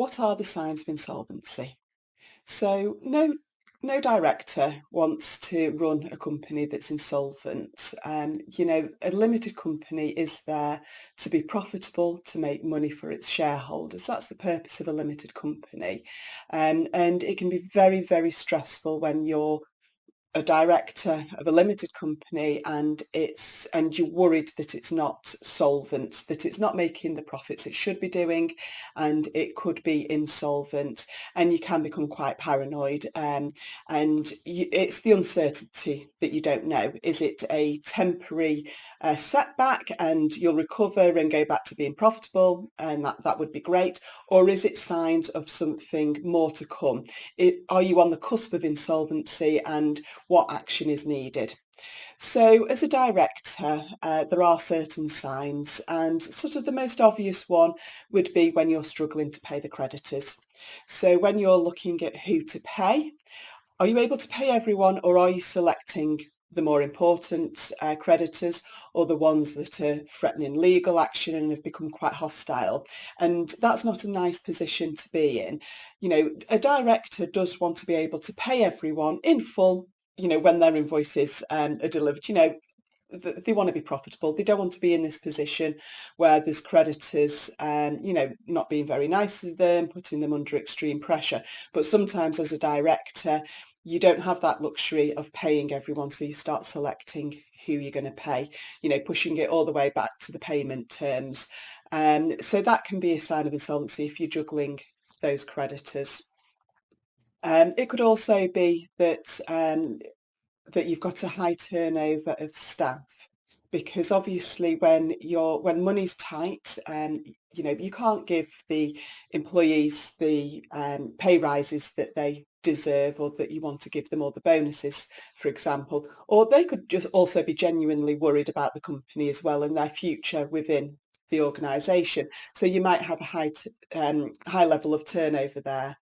What are the signs of insolvency? So no director wants to run a company that's insolvent. A limited company is there to be profitable, to make money for its shareholders. That's the purpose of a limited company. And it can be very, very stressful when you're a director of a limited company and you're worried that it's not solvent, that it's not making the profits it should be doing, and it could be insolvent, and you can become quite paranoid. It's the uncertainty that you don't know. Is it a temporary setback and you'll recover and go back to being profitable, and that would be great, or is it signs of something more to come? Are you on the cusp of insolvency, and what action is needed? So as a director, there are certain signs, and sort of the most obvious one would be when you're struggling to pay the creditors. So when you're looking at who to pay, are you able to pay everyone, or are you selecting the more important creditors, or the ones that are threatening legal action and have become quite hostile? And that's not a nice position to be in. A director does want to be able to pay everyone in full, when their invoices are delivered. They want to be profitable. They don't want to be in this position where there's creditors, not being very nice to them, putting them under extreme pressure. But sometimes as a director, you don't have that luxury of paying everyone, so you start selecting who you're going to pay, pushing it all the way back to the payment terms. So that can be a sign of insolvency if you're juggling those creditors. It could also be that you've got a high turnover of staff, because obviously when money's tight, you can't give the employees the pay rises that they deserve, or that you want to give them, or the bonuses, for example. Or they could just also be genuinely worried about the company as well and their future within the organisation. So you might have a high level of turnover there.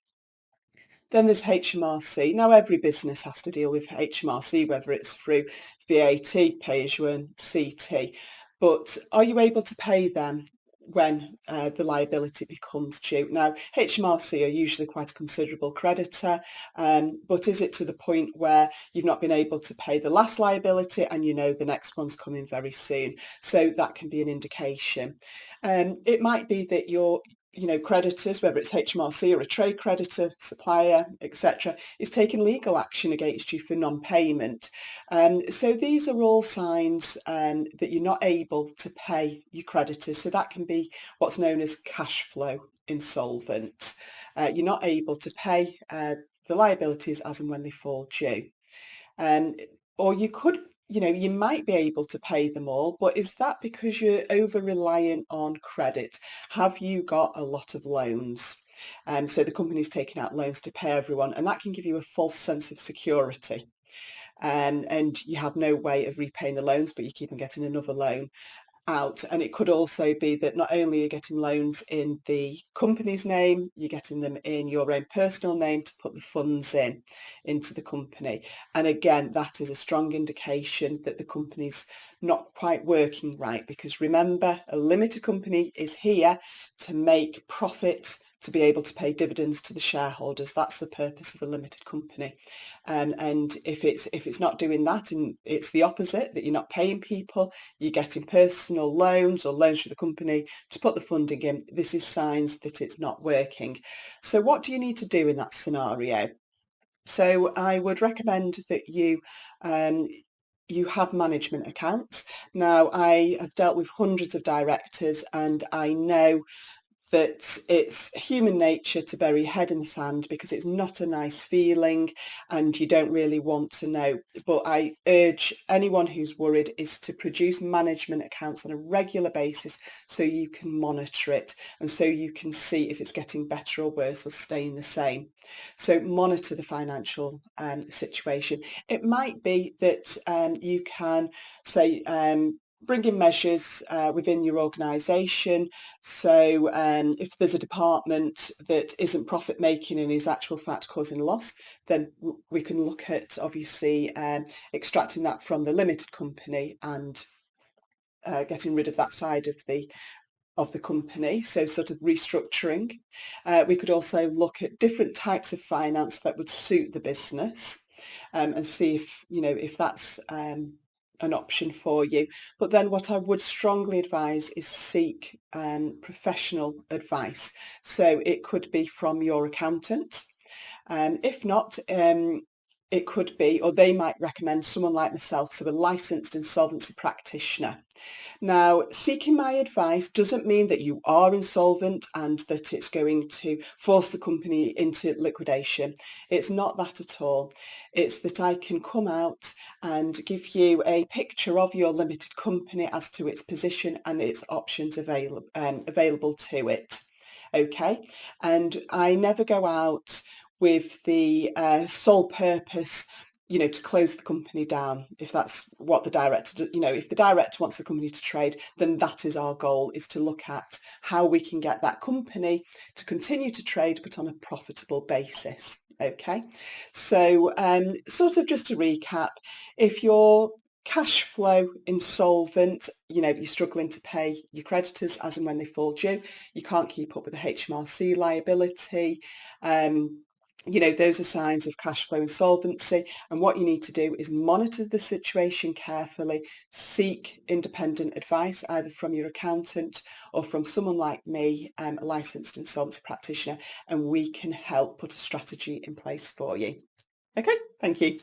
Then there's HMRC. Now, every business has to deal with HMRC, whether it's through VAT, pay as you earn, CT. But are you able to pay them when the liability becomes due? Now, HMRC are usually quite a considerable creditor, but is it to the point where you've not been able to pay the last liability and the next one's coming very soon? So that can be an indication. It might be that creditors, whether it's HMRC or a trade creditor, supplier, etc., is taking legal action against you for non-payment. So these are all signs that you're not able to pay your creditors. So that can be what's known as cash flow insolvent. You're not able to pay the liabilities as and when they fall due. Or you might be able to pay them all, but is that because you're over reliant on credit? Have you got a lot of loans? So the company's taking out loans to pay everyone, and that can give you a false sense of security. And you have no way of repaying the loans, but you keep on getting another loan out. And it could also be that not only are you getting loans in the company's name, you're getting them in your own personal name to put the funds into the company. And again, that is a strong indication that the company's not quite working right, because remember, a limited company is here to make profit, to be able to pay dividends to the shareholders. That's the purpose of a limited company. And if it's not doing that, and it's the opposite, that you're not paying people, you're getting personal loans or loans from the company to put the funding in, this is signs that it's not working. So what do you need to do in that scenario? So I would recommend that you have management accounts. Now, I have dealt with hundreds of directors, and I know that it's human nature to bury your head in the sand, because it's not a nice feeling and you don't really want to know. But I urge anyone who's worried is to produce management accounts on a regular basis, so you can monitor it and so you can see if it's getting better or worse or staying the same. So monitor the financial situation. It might be that you can say bring in measures within your organisation. So if there's a department that isn't profit making and is actual fact causing loss, then we can look at obviously extracting that from the limited company and getting rid of that side of the of the company, so sort of restructuring. We could also look at different types of finance that would suit the business, and see if, if that's an option for you. But then what I would strongly advise is seek professional advice. So it could be from your accountant. If not, it could be, or they might recommend someone like myself, so a licensed insolvency practitioner. Now, seeking my advice doesn't mean that you are insolvent and that it's going to force the company into liquidation. It's not that at all. It's that I can come out and give you a picture of your limited company as to its position and its options available to it. Okay, and I never go out with the sole purpose, to close the company down. If that's what the director, if the director wants the company to trade, then that is our goal, is to look at how we can get that company to continue to trade, but on a profitable basis. Okay, so sort of just to recap, if you're cash flow insolvent, you're struggling to pay your creditors as and when they fall due, you can't keep up with the HMRC liability, those are signs of cash flow insolvency. And what you need to do is monitor the situation carefully, seek independent advice either from your accountant or from someone like me, a licensed insolvency practitioner, and we can help put a strategy in place for you. Okay, thank you.